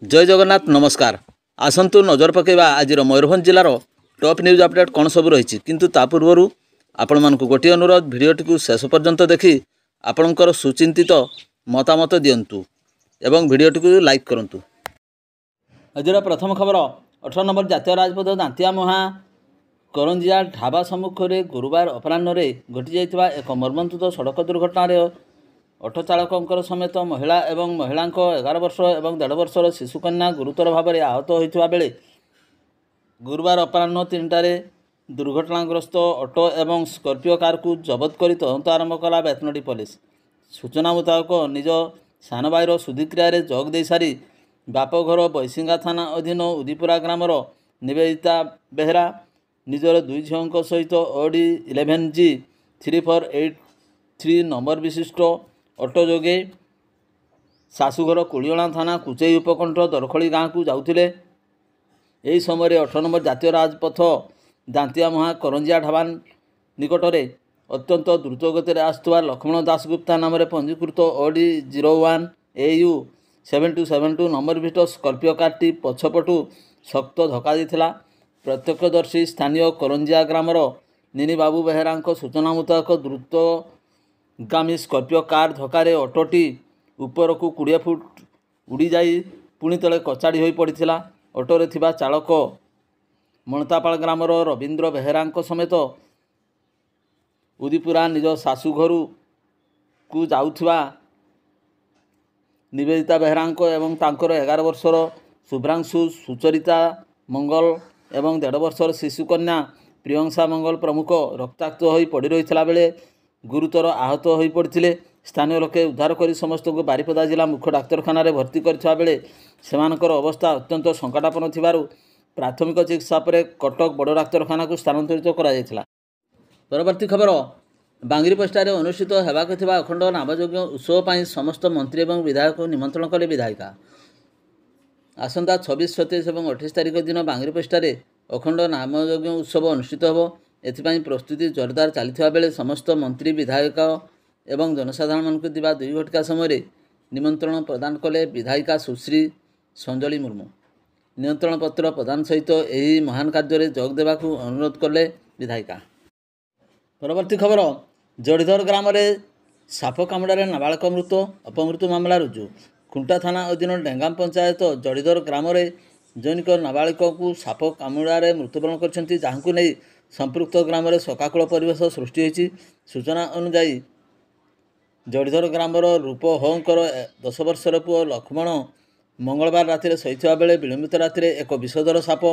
जय जगन्नाथ नमस्कार। आसंतु नजर पकेबा आज मयूरभंज जिलार टॉप न्यूज अपडेट कौन सब रही किंतु ता पूर्व आपण मानक गोटे अनुरोध भिडियोटी को शेष पर्यंत देखि आपणकर सुचिंतित मतामत दिंतु एवं भिडियोटी को लाइक करंतु। आज प्रथम खबर 18 नंबर जातीय राजपथ दांतिया मुहां करंजिया ढाबा सम्मुख में गुरुवार अपराह घटी जाइथिबा एक मर्मन्तुद सड़क दुर्घटन ऑटो चालक समेत महिला एवं महिला 11 वर्ष और 1.5 वर्षर शिशुकन्या गुरुतर भाव में आहत होता बेले गुरुवार अपराह 3टारे दुर्घटनाग्रस्त ऑटो एवं स्कॉर्पियो कार को जबत कर तदंत आरंभ कला बेतनटी पुलिस। सूचना मुताबक निज सान भाईर शुद्धिक्रिय जग दे सारी बापघर बैसिंगा थाना अधीन उदीपुरा ग्रामर निवेदिता बेहरा निजर 2 झीलों सहित Audi 11G 3483 नंबर विशिष्ट ऑटो जोगे शाशुघर कुलियणा थाना कुचई उपकंठ दरखोली गाँव को जाउथिले। यही समय 18 नंबर जातीय राजपथ दांतिया मुहां करंजिया ढाबा निकटरे अत्यंत द्रुत गति आसुवा लक्ष्मण दासगुप्ता नाम पंजीकृत Audi 01 AU 7272 नंबर विशिष्ट स्कॉर्पियो कारटी पछपटू शक्त धक्का देथिला। प्रत्यक्षदर्शी स्थानीय करंजिया ग्रामर निनी बाबू बेहरा सूचना मुताबक द्रुतगामी स्कॉर्पियो कार धक्के ऑटोटी ऊपर को 20 फुट उड़ी जाई पुणी तले कचाड़ी हो पड़ा। ऑटोरे थिबा चालक मणतापाल ग्रामर रवींद्र बेहरा समेत उदीपुरा निज शाशुघर को जाउथिबा निवेदिता बेहरा एवं तांकर 11 वर्षर शुभ्रांशु सुचरिता मंगल एवं 1.5 वर्षर शिशुकन्या प्रियंशा मंगल प्रमुख रक्ताक्त हो पड़ रही बेले गुरुतर आहत हो पड़ते। स्थानीय लोके उद्धार कर समस्त को बारिपदा जिला मुख्य डाक्तरखाना भर्ती करथिबा बेले सेमानकर अवस्था अत्यंत संकटापन्न थिबारु प्राथमिक चिकित्सा पर कटक बड़ डाक्तरखाना को स्थानांतरित करा जायथिला। परवर्ती खबर बांगिरीपोस्टार अनुष्ठित होबाक थिबा अखंड नामयज्ञ उत्सव पर समस्त मंत्री और विधायक को निमंत्रण कले विधायिका। आसंता 26, 27 और 28 तारिख दिन बांगिरीपोस्टार अखंड नामयज्ञ उत्सव अनुष्ठित होब। एथिपाई प्रस्तुति जोरदार चलता बेले समस्त मंत्री विधायक एवं जनसाधारण मानक दिवा 2 घटिका समय निमंत्रण प्रदान कले विधायिका सुश्री संजली मुर्मू। निमंत्रण पत्र प्रदान सहित यही महान कार्य जोग देवाकू अनुरोध कले विधायिका। परवर्ती खबर जड़ीधर ग्राम में साप कामुड़े नाबालक मृत अपमृत्यु मामला रुजु। खुंटा थाना अधीन डेंगाम पंचायत जड़ीधर ग्राम में जैनिक नाबालिक को साप कामुड़े मृत्युवरण कर जहां नहीं संपृक्त ग्राम में शोकाकुल परिवेश सृष्टि होती। सूचना अनुजाई जड़ीधर ग्रामर रूप होंकर 10 वर्षर पुओ लक्ष्मण मंगलवार राति शोता बेले विलंबित राति एक विषधर साप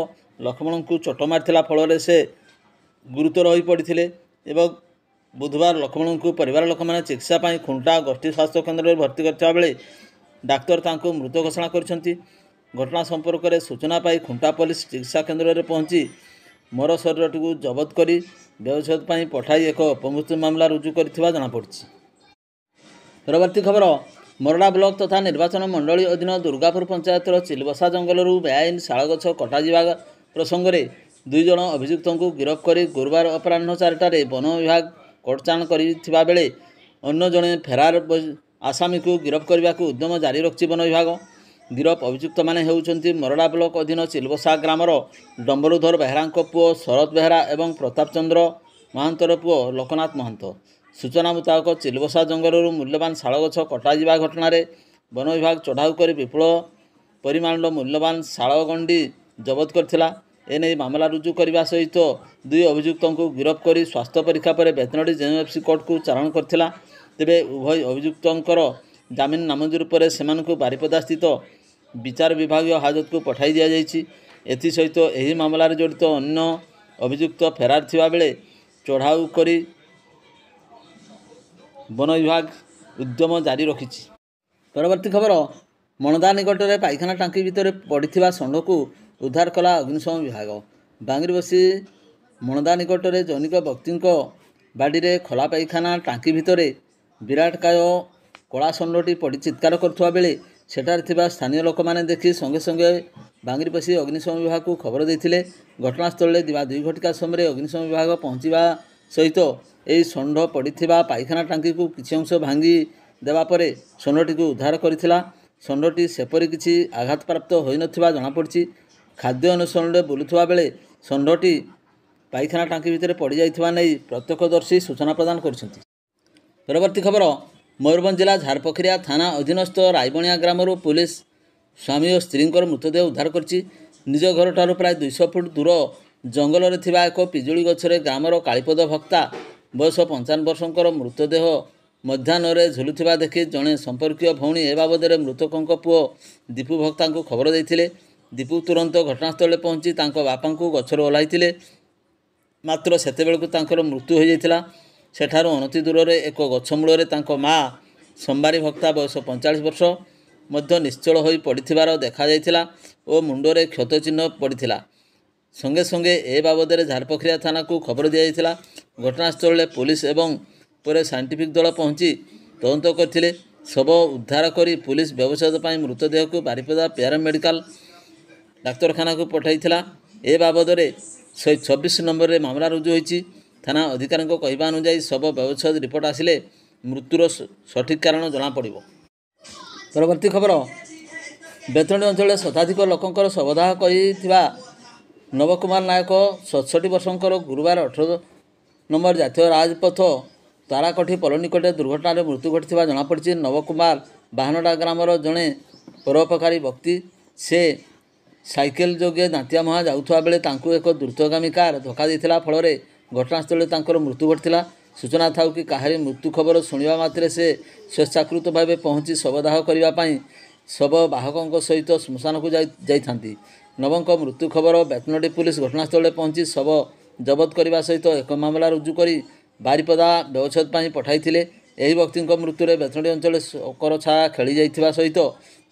लक्ष्मण को चोट मारी फल से गुरुतर हो पड़ते एवं बुधवार लक्ष्मण को परिवार लोक मैंने चिकित्सा खुंटा गोष्ठी स्वास्थ्य केन्द्र में भर्ती करता बेले डाक्तर तांको मृत घोषणा कर घटना संपर्क में सूचना पाई खुंटा पुलिस चिकित्सा केन्द्र में पहुंची मर शरीर को जबत कर व्यवच्छेद पठाई एक अपमृत्यु मामला रुजु कर जमापड़ी। परवर्ती खबर मोरडा ब्लॉक तथा निर्वाचन मंडली अधीन दुर्गापुर पंचायत चिलबसा जंगल बेआईन शालगछ कटा प्रसंग में 2 जन अभियुक्त को गिरफ्त कर गुरुवार अपराह 4टारे वन विभाग कोर्टचाण कर बेले अन्य जड़े फेरार आसामी को गिरफ्त करने को उद्यम जारी रखी वन विभाग। गिरफ अभियुक्त माने हेउचंती मोरडा ब्लॉक अधीन चिलबसा ग्रामर डम्बरुधर बेहरा पुओ शरद बेहरा एवं प्रताप चंद्र महांतर पुओ लोकनाथ महंत। सूचना मुताबक चिलबसा जंगल मूल्यवान शालगछ कटा घटन वन विभाग चढ़ाऊ कर विपुल परिमाण मूल्यवान शालगंडी जबत करथिला। एने मामला रुजु करने सहित 2 अभियुक्त को गिरफ्त कर स्वास्थ्य परीक्षा पर बेतनटी जेएमएफसी कोर्ट को चारण करथिला। तेबे उभय अभियुक्तर जामिन नामंजूर पर सेमानकु बारिपदा स्थित विचार विभाग हाजत को पठाई दिया जाइछि। एथिसहित एही मामलार जड़ित अन्य अभियुक्त फेरार थिबा बेले चढ़ाऊ करी वन विभाग उद्यम जारी रखिछि। परवर्ती खबर मणदा निकट में पायखाना टांकी भितर पड़ा षंढ को उद्धार कला अग्निशम विभाग। बांगिरबसी मणदा निकट में जैनिक व्यक्ति बाड़ी में खोला पायखाना टांकी भितर विराटकाय कला षंढटी पड़ी चित्कार करुवा बेले सेठार थिबा स्थानीय लोक माने देखि संगे संगे बांगिरपसी अग्निशम विभाग को खबर देथिले। घटनास्थल में दिवा 2 घटिका समय अग्निशम विभाग पहुँचवा सहित यही षंढ पड़ी पायखाना टांकी को किछि अंश भांगी देवा परे षंढटी को उद्धार करिथिला। ଷଣ୍ଢଟି ସେପରି କିଛି ଆଘାତପ୍ରାପ୍ତ ହୋଇନଥିବା ଜଣାପଡ଼ିଛି। ଖାଦ୍ୟ ଅନୁସରଣରେ ବୁଲୁଥିବା ବେଳେ ଷଣ୍ଢଟି ପାଇଖାନା ଟାଙ୍କି ଭିତରେ ପଡ଼ିଯାଇଥିବା ନେଇ ପ୍ରତ୍ୟକ୍ଷଦର୍ଶୀ ସୂଚନା ପ୍ରଦାନ କରିଛନ୍ତି। ପରବର୍ତ୍ତୀ ଖବର, ମୟୂରଭଞ୍ଜ ଜିଲ୍ଲା ଝାରପୋଖରିଆ ଥାନା ଅଧୀନସ୍ଥ ରାଇବଣିଆ ଗ୍ରାମରୁ ପୁଲିସ ସ୍ୱାମୀ ଓ ସ୍ତ୍ରୀଙ୍କର ମୃତଦେହ ଉଦ୍ଧାର କରିଛି। ନିଜ ଘରଠାରୁ ପ୍ରାୟ 200 ଫୁଟ ଦୂର ଜଙ୍ଗଲରେ ଥିବା ଏକ ପିଜୁଳି ଗଛରେ ଗ୍ରାମର କାଳୀପଦ ଭକ୍ତା ବୟସ 55 ବର୍ଷଙ୍କର ମୃତଦେହ ମଧ୍ୟାହ୍ନରେ ଝୁଲୁଥିବା ଦେଖି ଜଣେ ସମ୍ପର୍କୀୟ ଭଉଣୀ ଏ ବାବଦରେ ମୃତକଙ୍କ ପୁଅ ଦୀପୁ ଭକ୍ତାଙ୍କୁ ଖବର ଦେଇଥିଲେ। ଦୀପୁ ତୁରନ୍ତ ଘଟଣାସ୍ଥଳରେ ପହଞ୍ଚି ତାଙ୍କ ବାପାଙ୍କୁ ଗଛରୁ ଓହ୍ଲାଇଥିଲେ, ମାତ୍ର ସେତେବେଳକୁ ତାଙ୍କର ମୃତ୍ୟୁ ହୋଇଯାଇଥିଲା। ସେଠାରୁ ଅନତି ଦୂରରେ ଏକ ଗଛ ମୂଳରେ ତାଙ୍କ ମା ସମ୍ବାରୀ ଭକ୍ତା ବୟସ 45 ବର୍ଷ ମଧ୍ୟ ନିଶ୍ଚଳ ହୋଇ ପଡ଼ିଥିବାର ଦେଖାଯାଇଥିଲା ଓ ମୁଣ୍ଡରେ କ୍ଷତ ଚିହ୍ନ ପଡ଼ିଥିଲା। ସଙ୍ଗେ ସଙ୍ଗେ ଏ ବାବଦରେ ଝାରପୋଖରିଆ ଥାନାକୁ ଖବର ଦିଆଯାଇଥିଲା। ଘଟଣାସ୍ଥଳରେ ପୁଲିସ ଏବଂ ପରେ ସାଇଣ୍ଟିଫିକ୍ ଦଳ ପହଞ୍ଚି ତଦନ୍ତ କରିଥିଲେ। ଶବ ଉଦ୍ଧାର କରି ପୁଲିସ ବ୍ୟବଚ୍ଛେଦ ପାଇଁ ମୃତଦେହକୁ ବାରିପଦା ପ୍ୟାରାମେଡ଼ିକାଲ ଡାକ୍ତରଖାନାକୁ ପଠାଇଥିଲା। ଏ ବାବଦରେ 126 ନମ୍ବରରେ ମାମଲା ରୁଜୁ ହୋଇଛି। ଥାନା ଅଧିକାରୀଙ୍କ କହିବା ଅନୁଯାୟୀ ଶବ ବ୍ୟବଚ୍ଛେଦ ରିପୋର୍ଟ ଆସିଲେ ମୃତ୍ୟୁର ସଠିକ୍ କାରଣ ଜଣାପଡ଼ିବ। ପରବର୍ତ୍ତୀ ଖବର, ବେତନଟୀ ଅଞ୍ଚଳରେ ଶତାଧିକ ଲୋକଙ୍କର ଶବଦାହ କରିଥିବା ନବକୁମାର ନାୟକ 67 ବର୍ଷଙ୍କର ଗୁରୁବାର 18 ନମ୍ବର ଜାତୀୟ ରାଜପଥ ତାରାକଠି ପୋଲ ନିକଟରେ ଦୁର୍ଘଟଣାରେ ମୃତ୍ୟୁ ଘଟିଥିବା ଜଣାପଡ଼ିଛି। ନବକୁମାର ବାହାନଡା ଗ୍ରାମର ଜଣେ ପରୋପକାରୀ ବ୍ୟକ୍ତି। ସେ ସାଇକେଲ ଯୋଗେ ଦାନ୍ତିଆମୁହାଁ ଯାଉଥିବା ବେଳେ ତାଙ୍କୁ ଏକ ଦ୍ରୁତଗାମୀ କାର ଧକ୍କା ଦେଇଥିଲା, ଫଳରେ ଘଟଣାସ୍ଥଳରେ ତାଙ୍କର ମୃତ୍ୟୁ ଘଟିଥିଲା। ସୂଚନା ଥାଉ କି କାହାରି ମୃତ୍ୟୁ ଖବର ଶୁଣିବା ମାତ୍ରେ ସେ ସ୍ୱେଚ୍ଛାକୃତ ଭାବେ ପହଞ୍ଚି ଶବଦାହ କରିବା ପାଇଁ ଶବ ବାହକଙ୍କ ସହିତ ଶ୍ମଶାନକୁ ଯାଇଥାନ୍ତି। ନବଙ୍କ ମୃତ୍ୟୁ ଖବର ବେତନଟୀ ପୁଲିସ ଘଟଣାସ୍ଥଳରେ ପହଞ୍ଚି ଶବ ଜବତ କରିବା ସହିତ ଏକ ମାମଲା ରୁଜୁ କରି ବାରିପଦା ବ୍ୟବଚ୍ଛେଦ ପାଇଁ ପଠାଇଥିଲେ। ଏହି ବ୍ୟକ୍ତିଙ୍କ ମୃତ୍ୟୁରେ ବେତନଟୀ ଅଞ୍ଚଳରେ ଶୋକର ଛାୟା ଖେଳିଯାଇଥିବା ସହିତ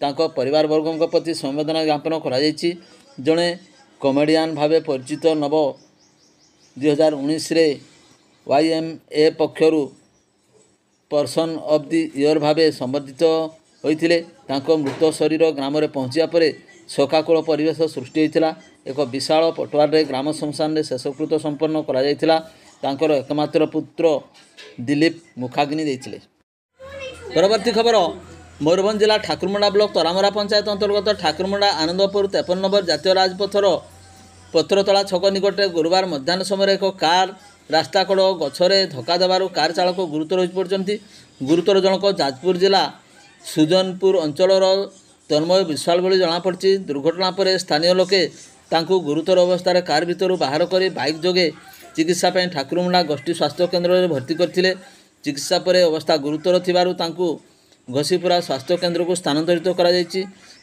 ତାଙ୍କ ପରିବାରବର୍ଗଙ୍କ ପ୍ରତି ସମବେଦନା ଜ୍ଞାପନ କରାଯାଇଛି। ଜଣେ କମେଡ଼ିଆନ୍ ଭାବେ ପରିଚିତ ନବ 2019ରେ YMA ପକ୍ଷରୁ ପର୍ସନ ଅଫ୍ ଦି ଇୟର ଭାବେ ସମ୍ବର୍ଦ୍ଧିତ ହୋଇଥିଲେ। ତାଙ୍କ ମୃତ ଶରୀର ଗ୍ରାମରେ ପହଞ୍ଚିବା ପରେ ଶୋକାକୁଳ ପରିବେଶ ସୃଷ୍ଟି ହୋଇଥିଲା। ଏକ ବିଶାଳ ପଟୁଆରରେ ଗ୍ରାମ ଶ୍ମଶାନରେ ଶେଷକୃତ୍ୟ ସମ୍ପନ୍ନ କରାଯାଇଥିଲା। ତାଙ୍କର ଏକମାତ୍ର ପୁତ୍ର ଦିଲ୍ଲୀପ ମୁଖାଗ୍ନି ଦେଇଥିଲେ। ପରବର୍ତ୍ତୀ ଖବର, ମୟୂରଭଞ୍ଜ ଜିଲ୍ଲା ଠାକୁରମୁଣ୍ଡା ବ୍ଲକ ତରାମରା ପଞ୍ଚାୟତ ଅନ୍ତର୍ଗତ ଠାକୁରମୁଣ୍ଡା ଆନନ୍ଦପୁର 53 ନମ୍ବର ଜାତୀୟ ରାଜପଥର ପତ୍ରତଳା ଛକ ନିକଟରେ ଗୁରୁବାର ମଧ୍ୟାହ୍ନ ସମୟରେ ଏକ କାର ରାସ୍ତାକଡ଼ ଗଛରେ ଧକ୍କା ଦେବାରୁ କାର ଚାଳକ ଗୁରୁତର ହୋଇପଡ଼ିଛନ୍ତି। ଗୁରୁତର ଜଣକ ଯାଜପୁର ଜିଲ୍ଲା ସୁଜନପୁର ଅଞ୍ଚଳର ତନ୍ମୟ ବିଶ୍ୱାଳ ବୋଲି ଜଣାପଡ଼ିଛି। ଦୁର୍ଘଟଣା ପରେ ସ୍ଥାନୀୟ ଲୋକେ ତାଙ୍କୁ ଗୁରୁତର ଅବସ୍ଥାରେ କାର ଭିତରୁ ବାହାର କରି ବାଇକ୍ ଯୋଗେ ଚିକିତ୍ସା ପାଇଁ ଠାକୁରମୁଣ୍ଡା ଗୋଷ୍ଠୀ ସ୍ୱାସ୍ଥ୍ୟ କେନ୍ଦ୍ରରେ ଭର୍ତ୍ତି କରିଥିଲେ। ଚିକିତ୍ସା ପରେ ଅବସ୍ଥା ଗୁରୁତର ଥିବାରୁ ତାଙ୍କୁ ଘଷିପୁରା ସ୍ୱାସ୍ଥ୍ୟ କେନ୍ଦ୍ରକୁ ସ୍ଥାନାନ୍ତରିତ କରାଯାଇଛି।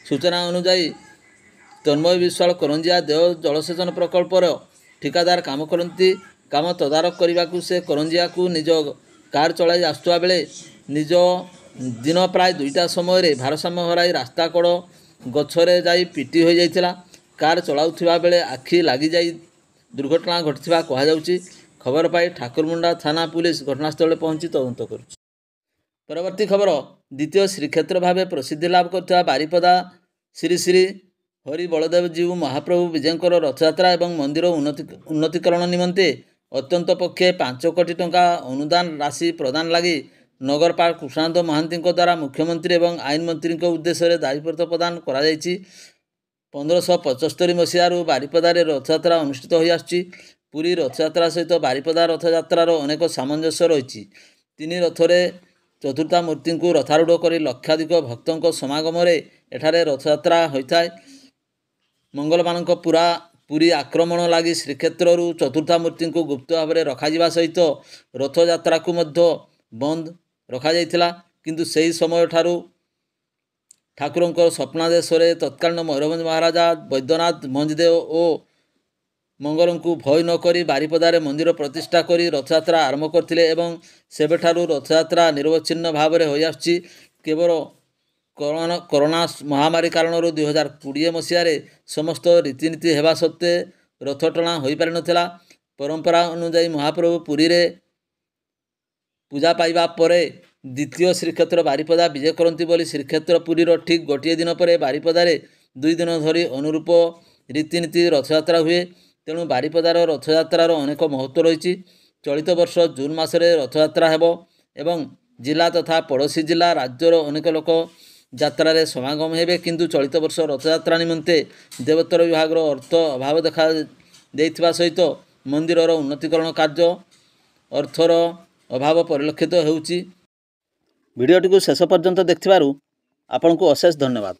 ସୂଚନା ଅନୁଯାୟୀ ତନ୍ମୟ ବିଶ୍ୱାଳ କରଞ୍ଜିଆ ଦେଓ ଜଳସେଚନ ପ୍ରକଳ୍ପର ଠିକାଦାର କାମ କରନ୍ତି। କାମ ତଦାରଖ କରିବାକୁ ସେ କରଞ୍ଜିଆକୁ ନିଜ କାର ଚଳାଇ ଆସୁଥିବା ବେଳେ ନିଜ ଦିନ ପ୍ରାୟ 2ଟା ସମୟରେ ଭାରସାମ୍ୟ ହରାଇ ରାସ୍ତାକଡ଼ ଗଛରେ ଯାଇ ପିଟି ହୋଇଯାଇଥିଲା। କାର ଚଳାଉଥିବା ବେଳେ ଆଖି ଲାଗିଯାଇ ଦୁର୍ଘଟଣା ଘଟିଥିବା କୁହାଯାଉଛି। ଖବର ପାଇ ଠାକୁରମୁଣ୍ଡା ଥାନା ପୁଲିସ ଘଟଣାସ୍ଥଳରେ ପହଞ୍ଚି ତଦନ୍ତ କରୁଛି। ପରବର୍ତ୍ତୀ ଖବର, ଦ୍ୱିତୀୟ ଶ୍ରୀକ୍ଷେତ୍ର ଭାବେ ପ୍ରସିଦ୍ଧି ଲାଭ କରିଥିବା ବାରିପଦା ଶ୍ରୀ ଶ୍ରୀ ହରି ବଳଦେବଜୀଉ ମହାପ୍ରଭୁ ବିଜୟଙ୍କର ରଥଯାତ୍ରା ଏବଂ ମନ୍ଦିର ଉନ୍ନତିକରଣ ନିମନ୍ତେ ଅତ୍ୟନ୍ତ ପକ୍ଷେ 5 କୋଟି ଟଙ୍କା ଅନୁଦାନ ରାଶି ପ୍ରଦାନ ଲାଗି ନଗରପାଳ କୃଷ୍ଣାନନ୍ଦ ମହାନ୍ତିଙ୍କ ଦ୍ୱାରା ମୁଖ୍ୟମନ୍ତ୍ରୀ ଏବଂ ଆଇନ ମନ୍ତ୍ରୀଙ୍କ ଉଦ୍ଦେଶ୍ୟରେ ଦାବିପତ୍ର ପ୍ରଦାନ କରାଯାଇଛି। 1575 ମସିହାରୁ ବାରିପଦାରେ ରଥଯାତ୍ରା ଅନୁଷ୍ଠିତ ହୋଇଆସୁଛି। ପୁରୀ ରଥଯାତ୍ରା ସହିତ ବାରିପଦା ରଥଯାତ୍ରାର ଅନେକ ସାମଞ୍ଜସ୍ୟ ରହିଛି। 3 ରଥରେ ଚତୁର୍ଥା ମୂର୍ତ୍ତିଙ୍କୁ ରଥାରୂଢ଼ କରି ଲକ୍ଷାଧିକ ଭକ୍ତଙ୍କ ସମାଗମରେ ଏଠାରେ ରଥଯାତ୍ରା ହୋଇଥାଏ। ମଙ୍ଗଳମାନଙ୍କ ପୁରୀ ଆକ୍ରମଣ ଲାଗି ଶ୍ରୀକ୍ଷେତ୍ରରୁ ଚତୁର୍ଥା ମୂର୍ତ୍ତିଙ୍କୁ ଗୁପ୍ତ ଭାବରେ ରଖାଯିବା ସହିତ ରଥଯାତ୍ରାକୁ ମଧ୍ୟ ବନ୍ଦ ରଖାଯାଇଥିଲା। କିନ୍ତୁ ସେହି ସମୟଠାରୁ ଠାକୁରଙ୍କ ସ୍ୱପ୍ନାଦେଶରେ ତତ୍କାଳୀନ ମୟୂରଭଞ୍ଜ ମହାରାଜା ବୈଦ୍ୟନାଥ ମଞ୍ଜଦେଓ ଓ ମଙ୍ଗଳଙ୍କୁ ଭୟ ନ କରି ବାରିପଦାରେ ମନ୍ଦିର ପ୍ରତିଷ୍ଠା କରି ରଥଯାତ୍ରା ଆରମ୍ଭ କରିଥିଲେ ଏବଂ ସେବେଠାରୁ ରଥଯାତ୍ରା ନିରବଚ୍ଛିନ୍ନ ଭାବରେ ହୋଇଆସୁଛି। କେବଳ କରୋନା ମହାମାରୀ କାରଣରୁ 2020 ମସିହାରେ ସମସ୍ତ ରୀତିନୀତି ହେବା ସତ୍ତ୍ୱେ ରଥଟଣା ହୋଇପାରିନଥିଲା। ପରମ୍ପରା ଅନୁଯାୟୀ ମହାପ୍ରଭୁ ପୁରୀରେ ପୂଜା ପାଇବା ପରେ ଦ୍ୱିତୀୟ ଶ୍ରୀକ୍ଷେତ୍ର ବାରିପଦା ବିଜେ କରନ୍ତି ବୋଲି ଶ୍ରୀକ୍ଷେତ୍ର ପୁରୀର ଠିକ୍ ଗୋଟିଏ ଦିନ ପରେ ବାରିପଦାରେ 2 ଦିନ ଧରି ଅନୁରୂପ ରୀତିନୀତି ରଥଯାତ୍ରା ହୁଏ। ତେଣୁ ବାରିପଦାର ରଥଯାତ୍ରାର ଅନେକ ମହତ୍ତ୍ୱ ରହିଛି। ଚଳିତ ବର୍ଷ ଜୁନ ମାସରେ ରଥଯାତ୍ରା ହେବ ଏବଂ ଜିଲ୍ଲା ତଥା ପଡ଼ୋଶୀ ଜିଲ୍ଲା ରାଜ୍ୟର ଅନେକ ଲୋକ ଯାତ୍ରାରେ ସମାଗମ ହେବେ। କିନ୍ତୁ ଚଳିତ ବର୍ଷ ରଥଯାତ୍ରା ନିମନ୍ତେ ଦେବୋତ୍ତର ବିଭାଗର ଅର୍ଥ ଅଭାବ ଦେଖା ଦେଇଥିବା ସହିତ ମନ୍ଦିରର ଉନ୍ନତିକରଣ କାର୍ଯ୍ୟ ଅର୍ଥର ଅଭାବ ପରିଲକ୍ଷିତ ହେଉଛି। ଭିଡ଼ିଓଟିକୁ ଶେଷ ପର୍ଯ୍ୟନ୍ତ ଦେଖିଥିବାରୁ ଆପଣଙ୍କୁ ଅଶେଷ ଧନ୍ୟବାଦ।